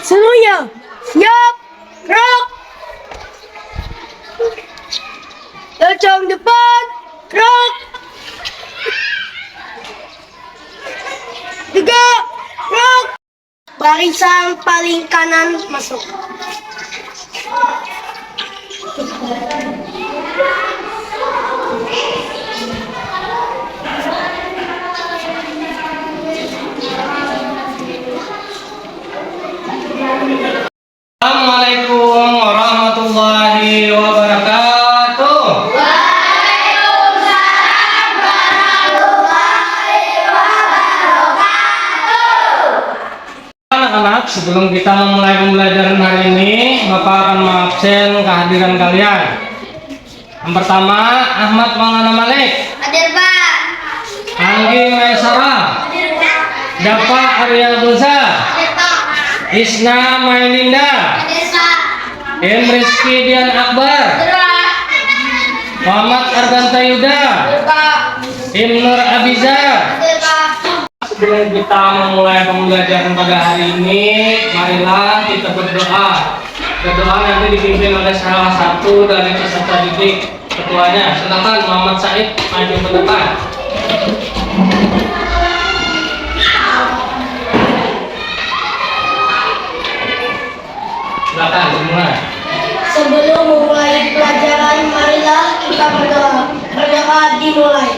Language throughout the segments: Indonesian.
Semuanya siap, gerak. Lajang depan, gerak. 3, gerak. Barisan paling kanan masuk. Assalamualaikum warahmatullahi wabarakatuh. Waalaikumsalam warahmatullahi wabarakatuh. Anak-anak, sebelum kita memulai pembelajaran hari ini, Bapak akan mengabsen kehadiran kalian. Yang pertama, Ahmad Maulana Malik, Hadir, Pak. Anggi Maisara, Hadir, Pak. Dapa Arya Bunsa, Hadir, Pak. Isna Maininda, Hadir, Pak. Rizky Dian Akbar, Hadir, Pak. Muhammad Arganta Yuda, Hadir, Pak. Nur Abiza. Hadir, Pak. Sebelum kita memulai pembelajaran pada hari ini, marilah kita berdoa. Berdoa nanti dipimpin oleh salah satu dari peserta didik, ketuanya. Silakan Muhammad Said maju ke depan. Silakan semua. Sebelum memulai pelajaran, marilah kita berdoa. Berdoa dimulai.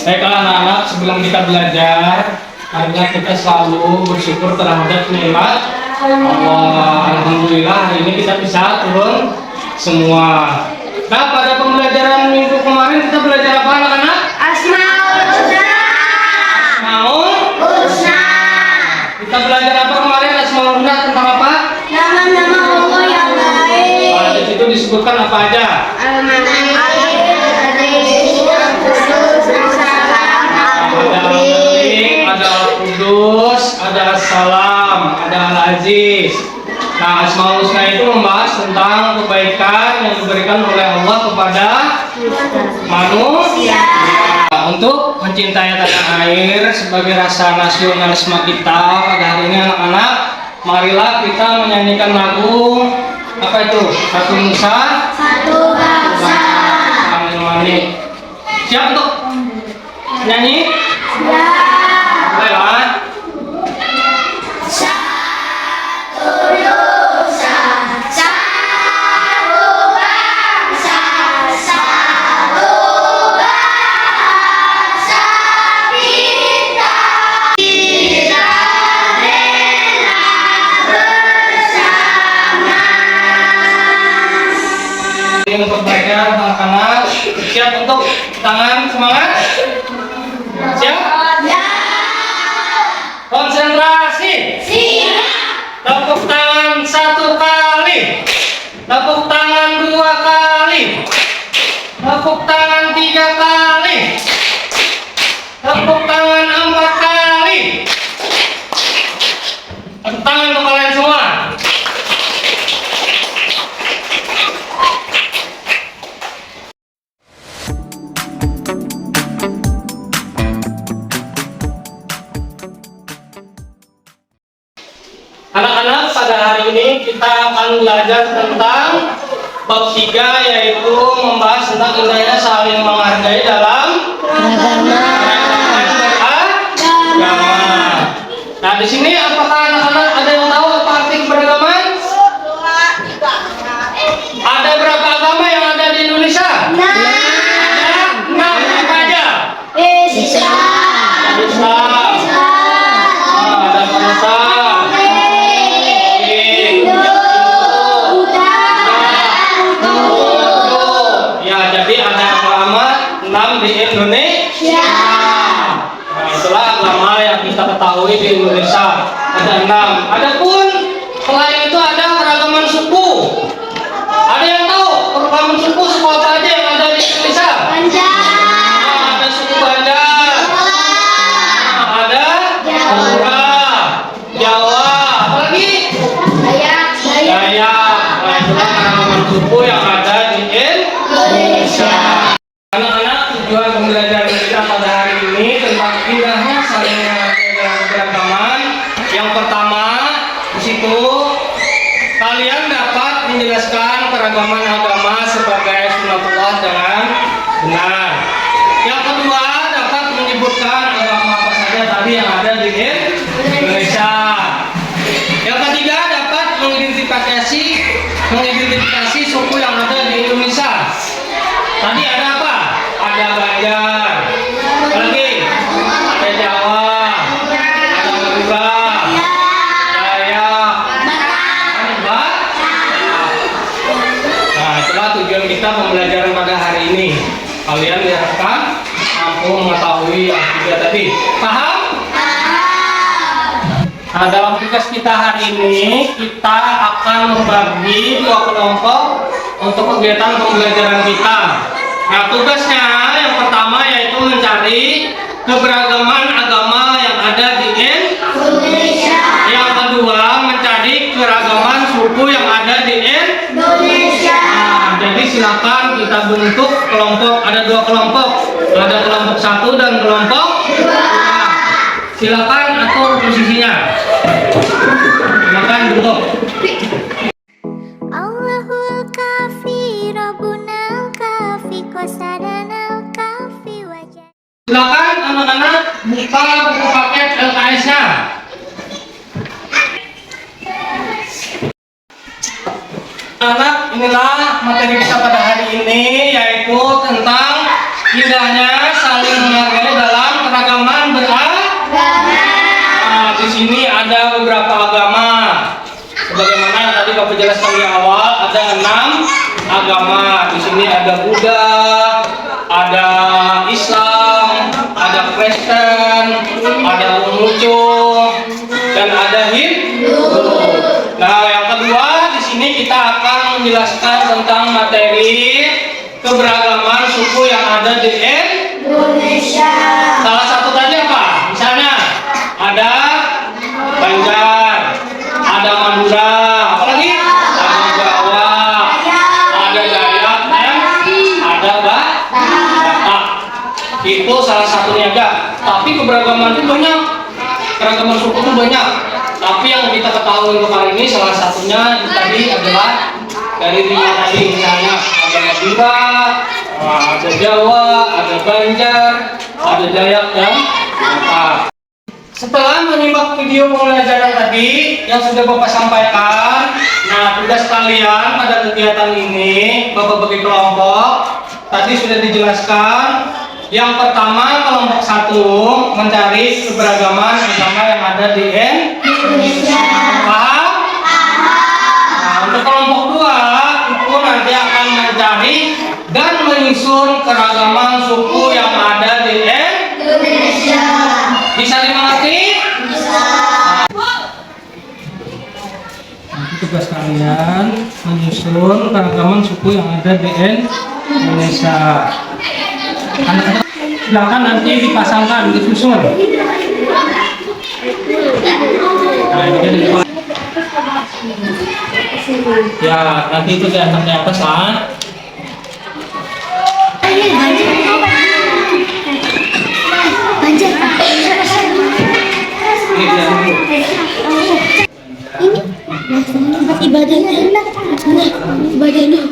Baiklah anak-anak, sebelum kita belajar, marilah kita selalu bersyukur terhadap nikmat Allah. Alhamdulillah hari ini kita bisa turun semua. Nah, pada pembelajaran minggu kemarin kita belajar apa anak-anak? Asmaul Husna. Asmaul. Kita belajar apa kemarin? Asmaul Husna tentang apa? Nama-nama Allah yang baik. Di situ disebutkan apa aja? Ada Al-Malik, ada Al-Qudus, ada As-Salam, ada Al-Aziz. Nah, Asmaul Husna itu membahas tentang kebaikan yang diberikan oleh Allah kepada manusia. Untuk mencintai tanah air sebagai rasa nasionalisme kita pada hari ini anak-anak, marilah kita menyanyikan lagu apa itu? Satu Nusa, Satu bangsa. Manik. Siap untuk nyanyi? Baiklah. Untuk belajar anak-anak, siap untuk tangan semangat? Siap? Konsentrasi. Tepuk tangan 1 kali. Tepuk tangan 2 kali. Tepuk tangan 3 kali. Tepuk tangan 4 kali. Tepuk tangan untuk kalian semua. Anak-anak, pada hari ini kita akan belajar tentang bab 3, yaitu membahas tentang indahnya saling menghargai dalam beragama. Nah, di sini apakah anak-anak ada yang tahu apa arti keberagaman? Ada berapa agama yang ada di Indonesia? Ada 6 apa aja? Islam. Ada Islam. Ya, jadi ada agama 6 di Indonesia. Nah, itulah agama yang kita ketahui di Indonesia. Ada 6. Adapun selain itu ada keragaman suku. Ada yang tahu keragaman suku apa aja yang ada di Indonesia? Panjang. Anak-anak, tujuan pembelajaran kita pada hari ini tentang indahnya saling menghargai dalam keberagaman. Yang pertama, di situ kalian dapat menjelaskan keragaman agama sebagai sunatullah dengan benar. Yang kedua, dapat menyebutkan agama apa saja tadi yang ada di Indonesia. Yang ketiga, dapat mengidentifikasi suku yang ada di Indonesia. Tadi ada apa? Ada Banjar, apa lagi? Ada Jawa, ada Madura, Dayak, Batak. Nah, itulah tujuan kita pembelajaran pada hari ini. Kalian diharapkan mampu mengetahui tiga tadi. Paham? Nah, dalam tugas kita hari ini, kita akan membagi dua kelompok untuk kegiatan pembelajaran kita. Nah, tugasnya yang pertama yaitu mencari keberagaman agama yang ada di Indonesia. Yang kedua, mencari keragaman suku yang ada di Indonesia. Nah, jadi silakan kita bentuk kelompok. Ada dua kelompok. Ada kelompok 1 dan kelompok 2. Silakan atur posisinya. Silakan bentuk. Allahul kafi Rabbunal kafi Qasadanal kafi wajah. Silakan anak-anak buka buku paket LKS-nya. Anak, inilah materi kita pada hari ini, yaitu tentang indahnya saling menghargai dalam keragaman beragama. Nah, di sini ada beberapa agama. Sebagaimana yang tadi Bapak jelaskan di awal, ada 6 agama. Di sini ada Buddha, ada Islam, ada Kristen, ada Konghucu, dan ada Hindu. Nah, yang kedua di sini kita akan menjelaskan tentang materi keberagaman suku yang ada di Indonesia. Salah satu tadi apa? Misalnya ada Banjar, ada Madura, apalagi ada Jawa, ada Dayak, dan ada Batak. Itu salah satunya aja. Tapi keberagaman itu banyak, keragaman suku itu banyak. Tapi yang kita ketahui untuk hari ini salah satunya tadi adalah dari 5 tadi, misalnya ada Madura, ada Jawa, ada Banjar, ada Dayak, dan Batak. Setelah menyimak video pembelajaran tadi yang sudah Bapak sampaikan, nah tugas kalian pada kegiatan ini Bapak bagi kelompok. Tadi sudah dijelaskan. Yang pertama, kelompok 1 mencari keberagaman agama yang ada di Indonesia. Paham? Nah, untuk kelompok 2 itu nanti akan mencari dan menyusun keragaman suku yang ada di Indonesia. Bisa dimengerti? Bisa. Nanti tugas kalian menyusun keragaman suku yang ada di Indonesia. Anak-anak silakan nanti dipasangkan, disusun. Nah, ini kan di ya, nanti itu di atas lah. Tempat ibadahnya. Nah, ibadahnya.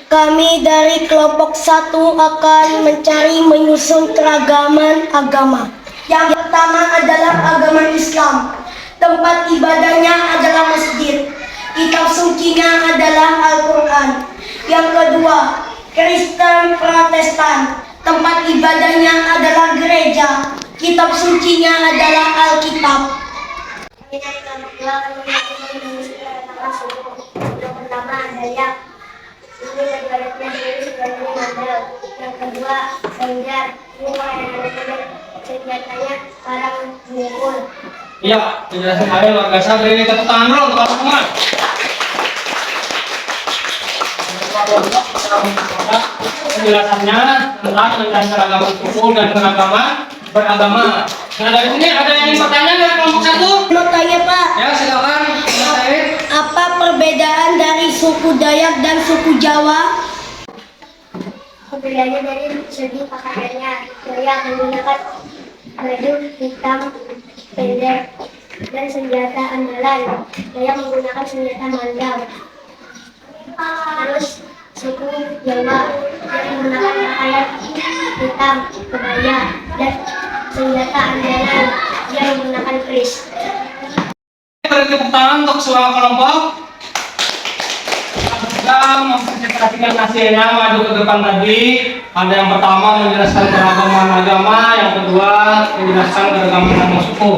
Kami dari kelompok 1 akan mencari menyusun keragaman agama. Yang pertama adalah agama Islam. Tempat ibadahnya adalah masjid. Kitab sucinya adalah Al-Quran. Yang kedua, Kristen Protestan. Tempat ibadahnya adalah gereja. Kitab sucinya adalah Alkitab. Yang pertama Dayak. Ini ibadatnya dulu sebagai model. Yang kedua Banjar. Ini orang yang ada kulit. Senjatanya parang mukul. Iya, penjelasan saya luar biasa. Beri tepuk tangan dulu untuk semua. Penjelasannya tentang keragaman suku dan keragaman beragama. Nah, dari sini ada yang ingin bertanya dari kelompok 1? Mau tanya Pak, Ya, silakan. apa perbedaan dari suku Dayak dan suku Jawa? Perbedaannya dari segi pakaiannya. Dayak menggunakan baju hitam pendek dan senjata andalan. Dayak menggunakan senjata mandau. Terus suku Jawa yang menggunakan pakaian hitam, kebaya, dan senjata andalan yang menggunakan keris. Beri tepuk tangan untuk semua kelompok. Kita mempresentasikan hasilnya maju ke depan tadi. Ada yang pertama menjelaskan keragaman agama, yang kedua menjelaskan keragaman agama suku.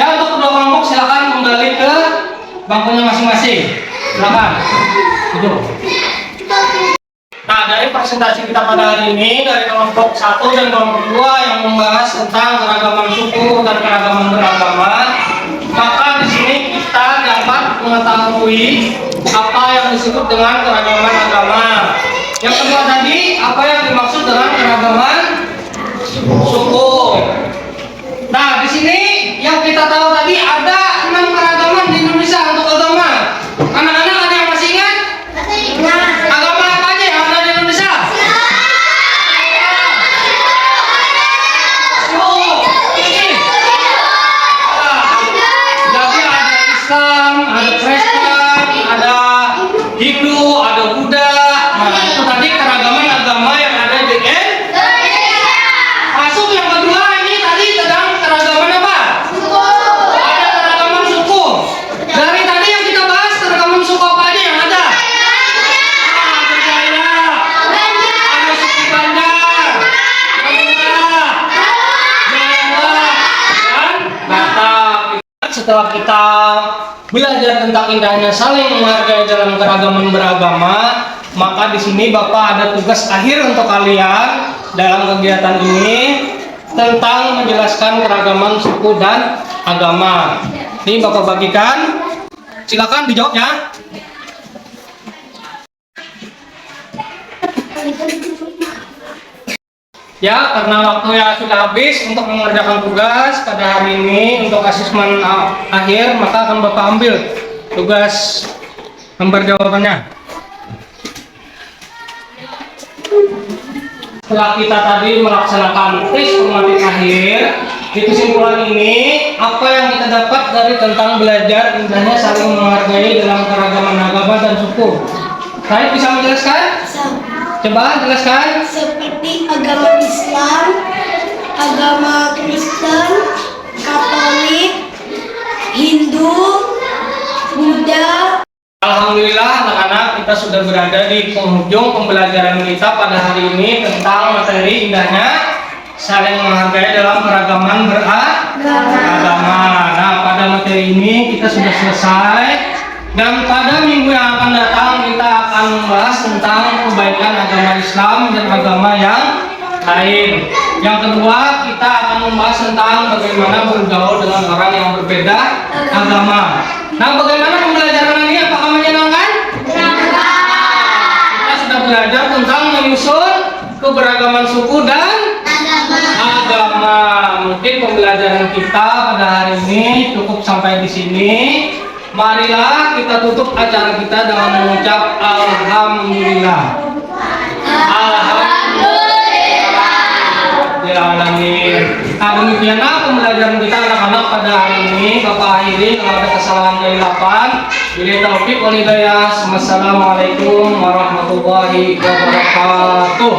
Ya, untuk kedua kelompok silakan kembali ke bangkunya masing-masing. Silakan. Duduk. Nah, dari presentasi kita pada hari ini dari kelompok 1 dan kelompok 2 yang membahas tentang keragaman suku dan keragaman beragama, maka di sini kita dapat mengetahui apa yang disebut dengan keragaman agama. Yang kedua tadi, apa yang dimaksud dengan keragaman suku. Nah, di sini yang kita tahu tadi ada 6 keragaman di Indonesia untuk agama. Anak-anak ada yang masih ingat? Agama apa aja yang ada di Indonesia? Jadi ada Islam, ada Kristen, ada Hindu, ada Buddha. Nah, itu tadi keragaman agama yang ada di Indonesia. Masuk yang kedua ini tadi tentang keragaman apa? Ada keragaman suku. Dari tadi yang kita bahas keragaman suku apa aja yang ada? Ada Jaya, ada suku Banjar, Madura, Jawa, dan Batak. Setelah kita belajar tentang indahnya saling menghargai dalam keragaman beragama, maka di sini Bapak ada tugas akhir untuk kalian dalam kegiatan ini tentang menjelaskan keragaman suku dan agama. Ini Bapak bagikan, silakan dijawab ya. Ya, karena waktunya sudah habis untuk mengerjakan tugas pada hari ini untuk asesmen akhir, maka akan Bapak ambil tugas lembar jawabannya. Setelah kita tadi melaksanakan tes formatif akhir, di kesimpulan ini apa yang kita dapat dari tentang belajar indahnya saling menghargai dalam keragaman agama dan suku. Saya bisa menjelaskan? Coba jelaskan. Seperti agama Islam, agama Kristen, Katolik, Hindu, Buddha. Alhamdulillah anak-anak, kita sudah berada di penghujung pembelajaran kita pada hari ini tentang materi indahnya saling menghargai dalam keragaman beragama. Nah, pada materi ini kita sudah selesai. Dan pada minggu yang akan datang kita akan membahas tentang kebaikan agama Islam dan agama yang lain. Yang kedua, kita akan membahas tentang bagaimana bergaul dengan orang yang berbeda agama. Nah, bagaimana pembelajaran ini? Apakah menyenangkan? Kita sudah belajar tentang menyusun keberagaman suku dan agama. Mungkin pembelajaran kita pada hari ini cukup sampai di sini. Marilah kita tutup acara kita dengan mengucap Alhamdulillah. Alhamdulillah. Nah, demikianlah pembelajaran kita anak-anak pada hari ini. Bapak akhiri kalau ada kesalahan dari lapan. Bila taufik wal hidayah. Wassalamualaikum warahmatullahi wabarakatuh.